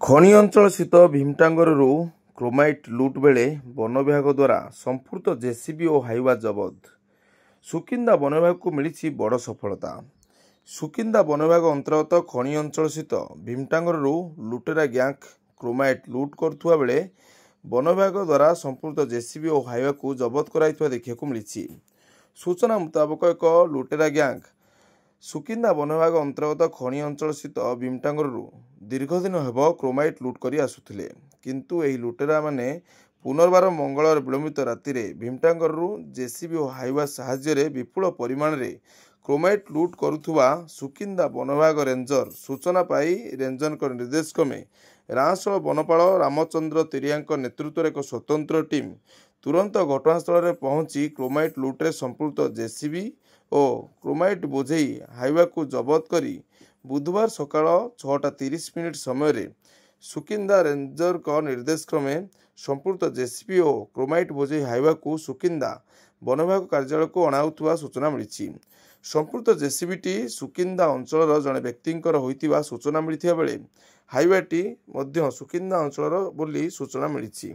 ଖଣି ଅଞ୍ଚଳ ସ୍ଥିତ ଭୀମଟାଙ୍ଗରରୁ କ୍ରୋମାଇଟ୍ ଲୁଟ୍ ବେଳେ ବନ ବିଭାଗ ଦ୍ୱାରା ସମ୍ପୃକ୍ତ ଜେସିବି ଓ ହାଇୱା ଜବତ। ସୁକିନ୍ଦା ବନ ବିଭାଗକୁ ମିଳିଛି ବଡ଼ ସଫଳତା। ସୁକିନ୍ଦା ବନ ବିଭାଗ ଅନ୍ତର୍ଗତ ଖଣି ଅଞ୍ଚଳ ସ୍ଥିତ ଭୀମଟାଙ୍ଗରରୁ ଲୁଟେରା ଗ୍ୟାଙ୍ଗ କ୍ରୋମାଇଟ୍ ଲୁଟ୍ କରୁଥିବା ବେଳେ ବନ ବିଭାଗ ଦ୍ୱାରା ସମ୍ପୃକ୍ତ ଜେସିବି ଓ ହାଇୱାକୁ ଜବତ କରାଇଥିବା ଦେଖିବାକୁ ମିଳିଛି। ସୂଚନା ମୁତାବକ ଏକ ଲୁଟେରା ଗ୍ୟାଙ୍ଗ ସୁକିନ୍ଦା ବନ ବିଭାଗ ଅନ୍ତର୍ଗତ ଖଣି ଅଞ୍ଚଳ ସ୍ଥିତ ଭୀମଟାଙ୍ଗରରୁ ଦୀର୍ଘ ଦିନ ହେବ କ୍ରୋମାଇଟ୍ ଲୁଟ୍ କରି ଆସୁଥିଲେ। କିନ୍ତୁ ଏହି ଲୁଟେରାମାନେ ପୁନର୍ବାର ମଙ୍ଗଳବାର ବିଳମ୍ବିତ ରାତିରେ ଭୀମଟାଙ୍ଗରରୁ ଜେସିବି ଓ ହାଇୱା ସାହାଯ୍ୟରେ ବିପୁଳ ପରିମାଣରେ କ୍ରୋମାଇଟ୍ ଲୁଟ୍ କରୁଥିବା ସୁକିନ୍ଦା ବନ ବିଭାଗ ରେଞ୍ଜର ସୂଚନା ପାଇ ରେଞ୍ଜରଙ୍କ ନିର୍ଦ୍ଦେଶ କ୍ରମେ ରାଁଶଳ ବନପାଳ ରାମଚନ୍ଦ୍ର ତେରିଆଙ୍କ ନେତୃତ୍ୱରେ ଏକ ସ୍ୱତନ୍ତ୍ର ଟିମ୍ ତୁରନ୍ତ ଘଟଣାସ୍ଥଳରେ ପହଞ୍ଚି କ୍ରୋମାଇଟ୍ ଲୁଟ୍ରେ ସମ୍ପୃକ୍ତ ଜେସିବି ଓ କ୍ରୋମାଇଟ୍ ବୋଝେଇ ହାଇୱାକୁ ଜବତ କରି ବୁଧବାର ସକାଳ 6:30 ସମୟରେ ସୁକିନ୍ଦା ରେଞ୍ଜରଙ୍କ ନିର୍ଦ୍ଦେଶ କ୍ରମେ ସମ୍ପୃକ୍ତ ଜେସିବି ଓ କ୍ରୋମାଇଟ୍ ବୋଝେଇ ହାଇୱାକୁ ସୁକିନ୍ଦା ବନ ବିଭାଗ କାର୍ଯ୍ୟାଳୟକୁ ଅଣାଉଥିବା ସୂଚନା ମିଳିଛି। ସମ୍ପୃକ୍ତ ଜେସିବିଟି ସୁକିନ୍ଦା ଅଞ୍ଚଳର ଜଣେ ବ୍ୟକ୍ତିଙ୍କର ହୋଇଥିବା ସୂଚନା ମିଳିଥିବା ବେଳେ ହାଇୱାଟି ମଧ୍ୟ ସୁକିନ୍ଦା ଅଞ୍ଚଳର ବୋଲି ସୂଚନା ମିଳିଛି।